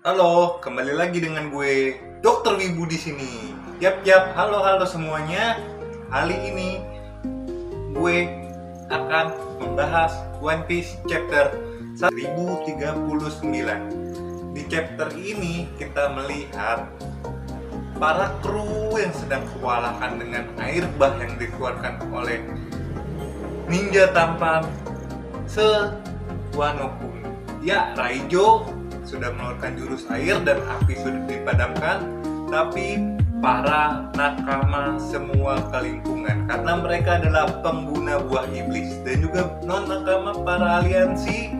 Halo, kembali lagi dengan gue, Dokter Wibu di sini. Yap, halo semuanya. Kali ini gue akan membahas One Piece chapter 1039. Di chapter ini kita melihat para kru yang sedang kewalahan dengan air bah yang dikeluarkan oleh ninja tampan Wano Kuni. Ya, Raijo sudah mengeluarkan jurus air dan api sudah dipadamkan, tapi para nakama semua kelingkungan karena mereka adalah pengguna buah iblis, dan juga non nakama para aliansi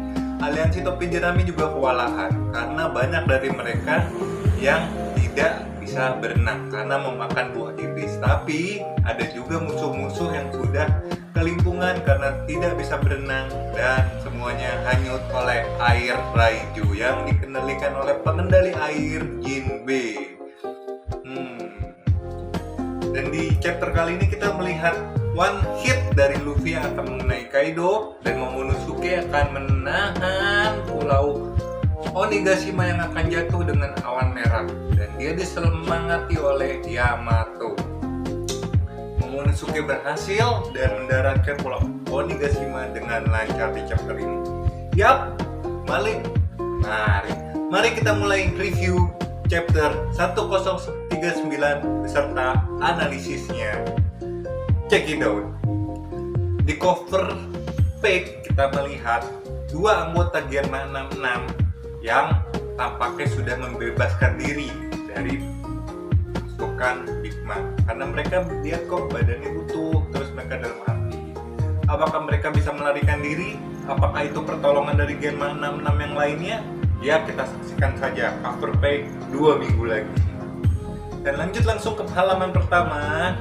topi jerami juga kewalahan karena banyak dari mereka yang tidak bisa berenang karena memakan buah iblis. Tapi ada juga musuh-musuh yang sudah kelingkungan karena tidak bisa berenang dan semuanya hanyut oleh air Raijo yang dikendalikan oleh pengendali air Jinbe. Dan di chapter kali ini kita melihat one hit dari Luffy yang akan mengenai Kaido, dan Momonosuke akan menahan pulau Onigashima yang akan jatuh dengan awan merah, dan dia disemangati oleh Yamato. Momonosuke berhasil dan mendaratkan pulau Onigashima dengan lancar di chapter ini. Yap, mari kita mulai review chapter 1039 beserta analisisnya. Check it out. Di cover page kita melihat dua anggota Genma 66 yang tampaknya sudah membebaskan diri dari pasukan Big Mom karena mereka lihat kok badannya utuh, terus mereka dalam hati. Apakah mereka bisa melarikan diri? Apakah itu pertolongan dari Genma 66 yang lainnya? Ya, kita saksikan saja cover page 2 minggu lagi. Dan lanjut langsung ke halaman pertama.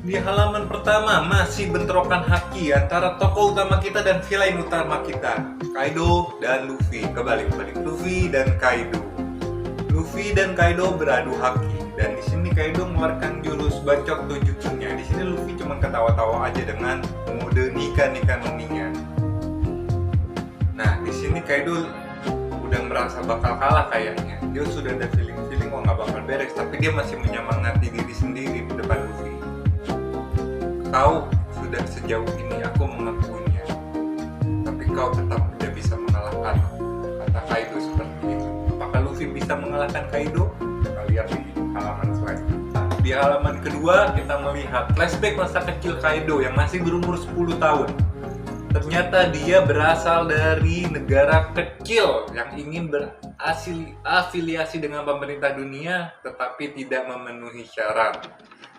Di halaman pertama masih bentrokan haki antara tokoh utama kita dan villain utama kita, Kaido dan Luffy. Kebalik Luffy dan Kaido. Luffy dan Kaido beradu haki, dan di sini Kaido mengeluarkan jurus bacok Tujutsunya. Di sini Luffy cuma ketawa-tawa aja dengan mode Nika nominya. Nah, di sini Kaido udah merasa bakal kalah kayaknya. Dia sudah ada feeling kok nggak bakal beres, tapi dia masih menyemangati diri sendiri di depan Luffy. Kau sudah sejauh ini, aku mengakuinya, tapi kau tetap tidak bisa mengalahkan, kata Kaido seperti itu. Apakah Luffy bisa mengalahkan Kaido? Kita lihat di halaman selanjutnya. Di halaman kedua kita melihat flashback masa kecil Kaido yang masih berumur 10 tahun. Ternyata dia berasal dari negara kecil yang ingin berafiliasi dengan pemerintah dunia tetapi tidak memenuhi syarat.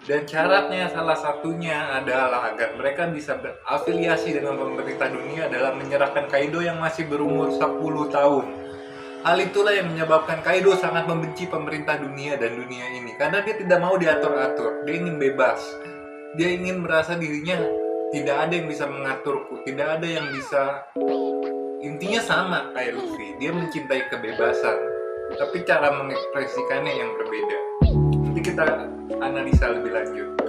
Dan syaratnya salah satunya adalah agar mereka bisa berafiliasi dengan pemerintah dunia adalah menyerahkan Kaido yang masih berumur 10 tahun. Hal itulah yang menyebabkan Kaido sangat membenci pemerintah dunia dan dunia ini karena dia tidak mau diatur-atur, dia ingin bebas. Dia ingin merasa dirinya tidak ada yang bisa mengaturku, tidak ada yang bisa, intinya sama kayak Luffy, dia mencintai kebebasan, tapi cara mengekspresikannya yang berbeda. Nanti kita analisa lebih lanjut.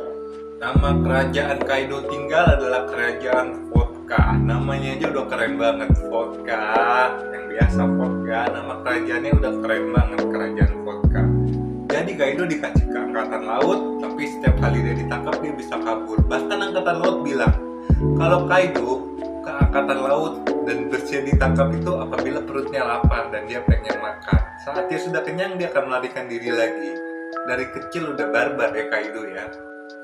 Nama kerajaan Kaido tinggal adalah kerajaan vodka. Namanya aja udah keren banget, vodka. Yang biasa vodka, nama kerajaannya udah keren banget, kerajaan vodka. Jadi Kaido dikasih ke angkatan laut, tapi setiap kali dia ditangkap dia bisa kabur. Bahkan angkatan laut bilang kalau Kaido ke angkatan laut dan bersedia ditangkap itu apabila perutnya lapar dan dia pengen makan. Saat dia sudah kenyang dia akan melarikan diri lagi. Dari kecil udah barbar ya Kaido ya.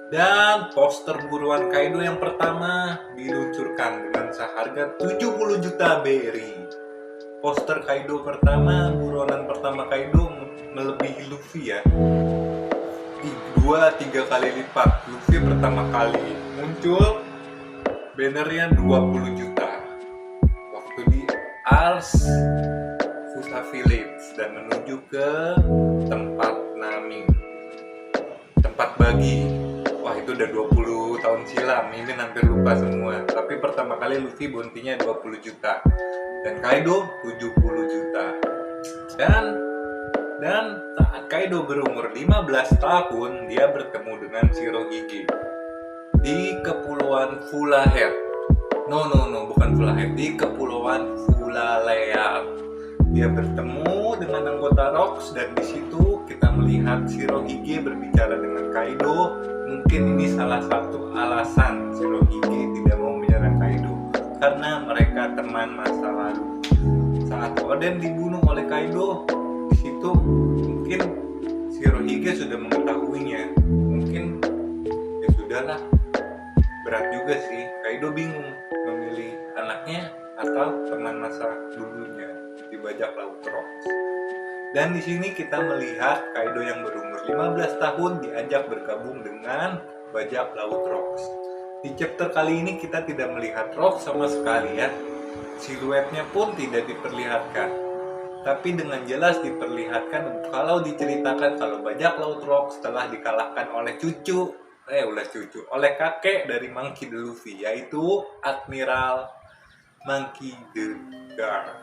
Dan poster buruan Kaido yang pertama diluncurkan dengan seharga 70 juta berry. Poster Kaido pertama, buronan pertama Kaido melebihi Luffy ya, 2-3 kali lipat. Luffy pertama kali muncul bannernya 20 juta waktu di Ars Fusa Village dan menuju ke tempat Nami, tempat bagi. Wah, itu udah 20 tahun silam, ini hampir lupa semua. Tapi pertama kali Luffy bounty-nya 20 juta dan Kaido 70 juta. Dan saat Kaido berumur 15 tahun, dia bertemu dengan Shirohige di Kepulauan Fullhead. Bukan Fullhead, di Kepulauan Fullaleal. Dia bertemu dengan anggota Rocks, dan di situ kita melihat Shirohige berbicara dengan Kaido. Mungkin ini salah satu alasan Shirohige tidak mau menyerang Kaido, karena mereka teman masa lalu. Saat Oden dibunuh oleh Kaido, di situ mungkin Shirohige sudah mengetahuinya. Mungkin ya sudahlah, berat juga sih. Kaido bingung memilih anaknya atau teman masa dulunya di bajak laut Rocks. Dan di sini kita melihat Kaido yang berumur 15 tahun diajak bergabung dengan bajak laut Rocks. Di chapter kali ini kita tidak melihat Rocks sama sekali ya. Siluetnya pun tidak diperlihatkan. Tapi dengan jelas diperlihatkan kalau diceritakan kalau bajak laut Rocks telah dikalahkan oleh oleh kakek dari Monkey D. Luffy, yaitu Admiral Monkey D. Garp.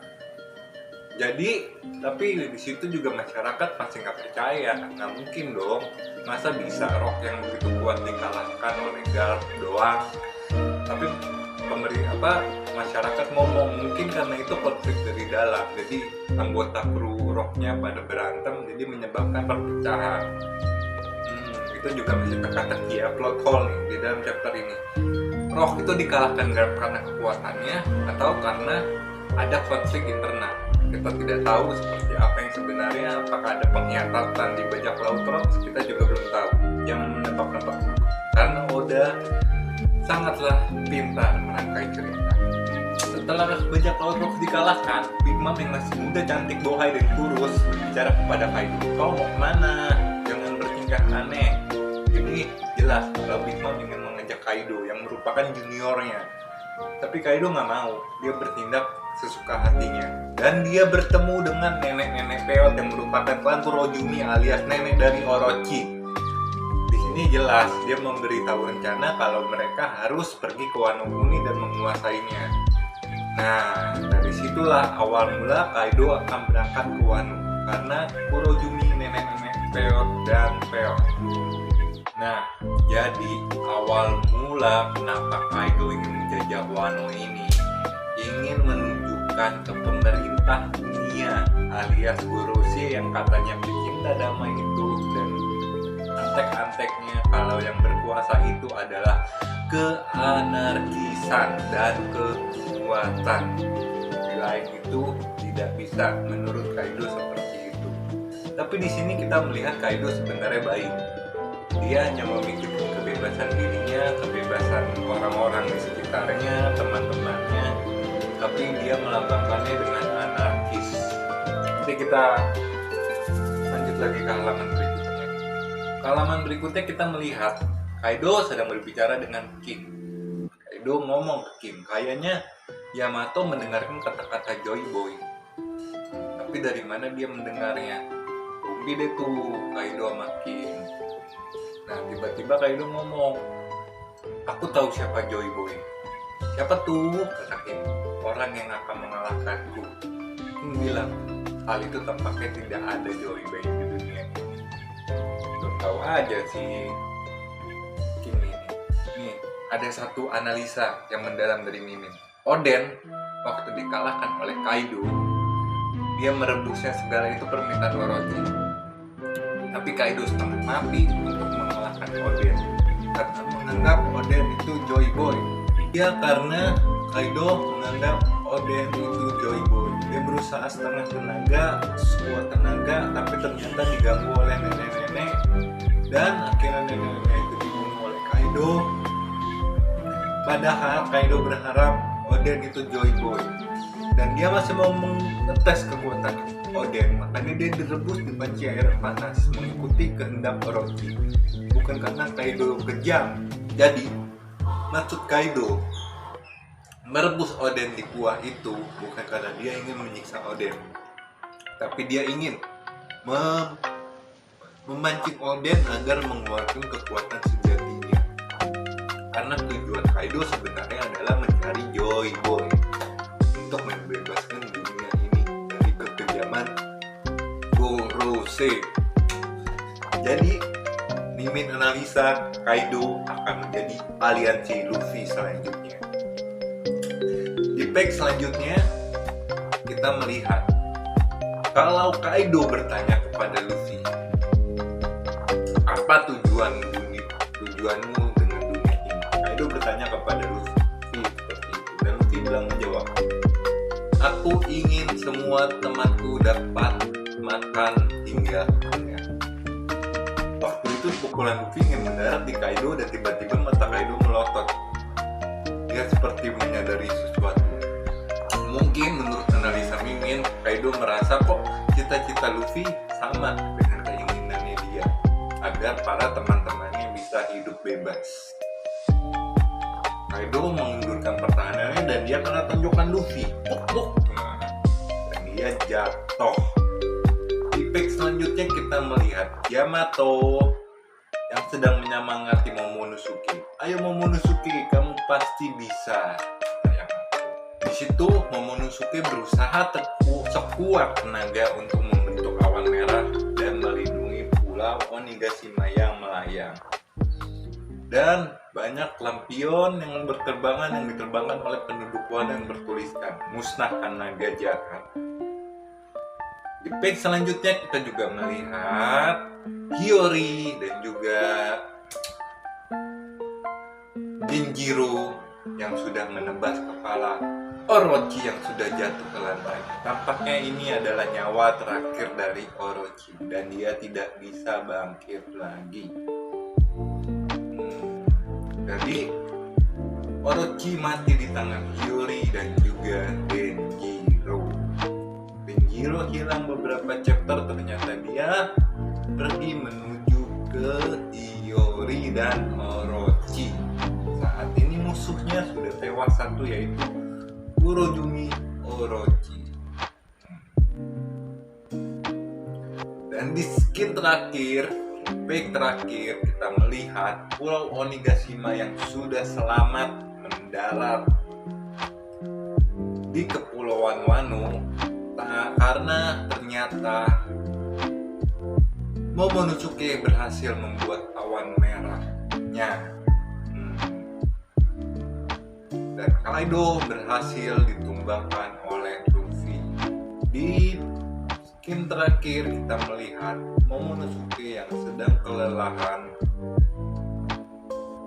Jadi, tapi di situ juga masyarakat masih nggak percaya, nggak mungkin dong, masa bisa Rock yang begitu kuat dikalahkan oleh Garp doang. Tapi masyarakat ngomong mungkin karena itu konflik dari dalam, jadi anggota kru Rocknya pada berantem, jadi menyebabkan perpecahan. Itu juga masih teka-teki ya, plot hole nih di dalam chapter ini. Rock itu dikalahkan Garp karena kekuatannya atau karena ada konflik internal. Kita tidak tahu seperti apa yang sebenarnya, apakah ada pengkhianatan di bajak laut Rocks, kita juga belum tahu. Jangan menebak-nebak, karena Oda sangatlah pintar merangkai cerita. Setelah bajak laut Rocks dikalahkan, Big Mom yang masih muda, cantik, bohai, dan kurus bicara kepada Kaido, "Kau mau kemana? Jangan bertingkah aneh." Ini jelas kalau Big Mom ingin mengajak Kaido yang merupakan juniornya. Tapi Kaido nggak mau, dia bertindak sesuka hatinya. Dan dia bertemu dengan nenek-nenek peot yang merupakan klan Kurojumi alias nenek dari Orochi. Di sini jelas dia memberitahu rencana kalau mereka harus pergi ke Wano Kuni dan menguasainya. Nah, dari situlah awal mula Kaido akan berangkat ke Wano, karena Kurojumi, nenek-nenek peot dan peot. Nah, jadi awal mula kenapa Kaido ingin menjajah Wano ini, ingin menunjukkan ke pemerintah dunia alias Gorosei yang katanya pecinta damai itu dan antek-anteknya kalau yang berkuasa itu adalah keanarkisan dan kekuatan. Di lain itu tidak bisa, menurut Kaido seperti itu. Tapi di sini kita melihat Kaido sebenarnya baik. Dia hanya memikirkan kebebasan dirinya, kebebasan orang-orang di sekitarnya, teman-temannya, tapi dia melambangkannya dengan anarkis. Nanti kita lanjut lagi ke halaman berikutnya. Ke halaman berikutnya kita melihat Kaido sedang berbicara dengan King. Kaido ngomong ke King, kayaknya Yamato mendengarkan kata-kata Joy Boy. Tapi dari mana dia mendengarnya? Rugi deh tuh Kaido sama King. Nah, tiba-tiba Kaido ngomong, "Aku tahu siapa Joy Boy." "Siapa tuh?" kata King. "Orang yang akan mengalahkanku." King bilang, "Hal itu tampaknya tidak ada Joy Boy di dunia ini." Belum tahu aja sih King ini. Nih, ada satu analisa yang mendalam dari Mimin. Oden waktu dikalahkan oleh Kaido, dia merebusnya segala itu permintaan Orochi. Tapi Kaido setengah mati untuk mengalahkan Oden karena menganggap Oden itu Joy Boy. Ya, karena Kaido menganggap Oden itu Joy Boy. Dia berusaha setengah tenaga, sekuat tenaga, tapi ternyata diganggu oleh nenek-nenek. Dan akhirnya nenek-nenek itu dibunuh oleh Kaido. Padahal Kaido berharap Oden itu Joy Boy. Dan dia masih mau mengetes kekuatan Oden, makanya dia direbus di panci air panas mengikuti kehendak Orochi, bukan karena Kaido kejam. Jadi maksud Kaido merebus Oden di kuah itu bukan karena dia ingin menyiksa Oden, tapi dia ingin memancing Oden agar mengeluarkan kekuatan sejatinya. Karena tujuan Kaido sebenarnya adalah mencari Joy Boy untuk membebaskan dunia ini dari kekejaman Gorosei. Jadi, Mimin analisa Kaido akan menjadi aliansi Luffy selanjutnya. Di page selanjutnya kita melihat Kalau Kaido bertanya kepada Luffy, apa tujuanmu dengan dunia ini? Kaido bertanya kepada Luffy seperti itu, dan Luffy bilang menjawab, aku ingin semua temanku dapat makan hingga kenyang. Waktu itu pukulan Luffy ingin mendarat di Kaido dan tiba-tiba mata Kaido melotot. Dia seperti menyadari sesuatu. Mungkin menurut analisa Mimin, Kaido merasa kok cita-cita Luffy sama dengan keinginannya dia, agar para teman-temannya bisa hidup bebas. Kaido mengundurkan pertahanannya dan dia kena tonjokan Luffy. Dan dia jatuh. Di page selanjutnya kita melihat Yamato yang sedang menyemangati Momonosuke. Ayo Momonosuke, kamu pasti bisa. Di situ Momonosuke berusaha sekuat tenaga untuk membentuk awan merah dan melindungi pulau Onigashima yang melayang. Dan banyak lampion yang diterbangkan oleh penduduk Wano yang bertuliskan musnahkan naga jahat. Di page selanjutnya kita juga melihat Hiyori dan juga Denjiro yang sudah menebas kepala Orochi yang sudah jatuh ke lantai. Tampaknya ini adalah nyawa terakhir dari Orochi dan dia tidak bisa bangkit lagi. Jadi Orochi mati di tangan Hiyori dan juga Denjiro. Denjiro hilang beberapa chapter, ternyata dia pergi menuju ke Hiyori dan Orochi. Saat ini musuhnya sudah tewas satu, yaitu Kurojumi Orochi. Dan di skin terakhir, page terakhir, kita melihat pulau Onigashima yang sudah selamat mendarat di kepulauan Wano karena ternyata Momonosuke berhasil membuat awan merahnya. Dan Kaido berhasil ditumbangkan oleh Luffy. Di skin terakhir kita melihat Momonosuke yang sedang kelelahan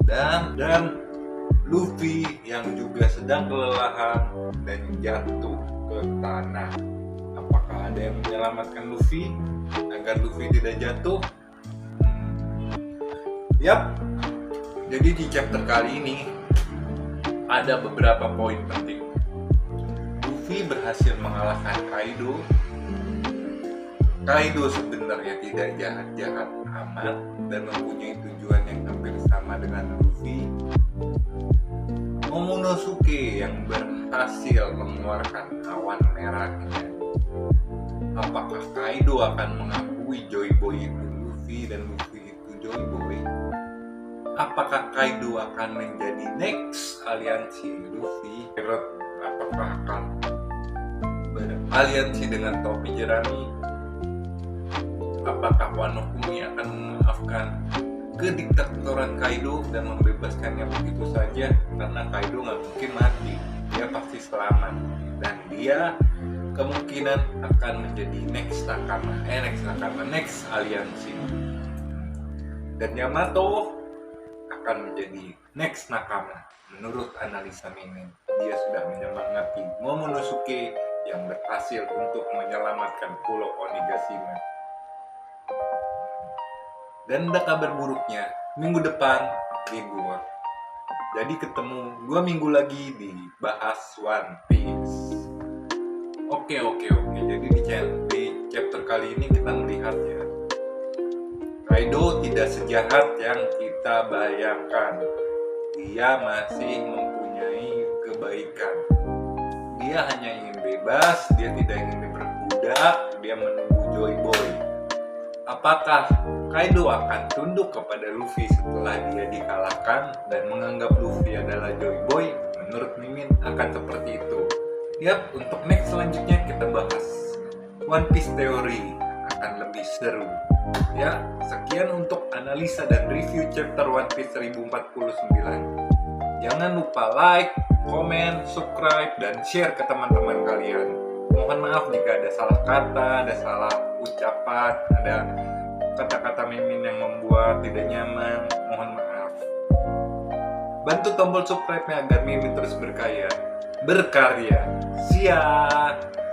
dan Luffy yang juga sedang kelelahan dan jatuh ke tanah. Apakah ada yang menyelamatkan Luffy agar Luffy tidak jatuh? Yap. Jadi di chapter kali ini ada beberapa poin penting. Luffy berhasil mengalahkan Kaido. Kaido sebenarnya tidak jahat-jahat amat dan mempunyai tujuan yang hampir sama dengan Luffy. Momonosuke yang berhasil mengeluarkan awan merahnya. Apakah Kaido akan mengakui Joy Boy itu Luffy dan Luffy itu Joy Boy? Apakah Kaido akan menjadi next aliansi Luffy? Apakah akan beraliansi dengan topi jerami? Apakah Wano Kuni akan memaafkan kediktatoran Kaido dan membebaskannya begitu saja? Karena Kaido nggak mungkin mati, dia pasti selamat dan dia kemungkinan akan menjadi next aliansi. Dan Yamato akan menjadi next nakama. Menurut analisa Mimin, dia sudah menyemangati Momonosuke yang berhasil untuk menyelamatkan pulau Onigashima. Dan ada kabar buruknya, minggu depan libur. Jadi ketemu 2 minggu lagi di bahas One Piece. Oke. Jadi di chapter kali ini kita melihatnya, Kaido tidak sejahat yang kita bayangkan. Dia masih mempunyai kebaikan. Dia hanya ingin bebas, dia tidak ingin diperbudak, dia menunggu Joy Boy. Apakah Kaido akan tunduk kepada Luffy setelah dia dikalahkan dan menganggap Luffy adalah Joy Boy? Menurut Mimin akan seperti itu. Yap, untuk next selanjutnya kita bahas One Piece Theory, akan lebih seru. Ya, sekian untuk analisa dan review chapter One Piece 1049. Jangan lupa like, comment, subscribe, dan share ke teman-teman kalian. Mohon maaf jika ada salah kata, ada salah ucapan, ada kata-kata Mimin yang membuat tidak nyaman. Mohon maaf. Bantu tombol subscribe-nya agar Mimin terus berkarya. Siap.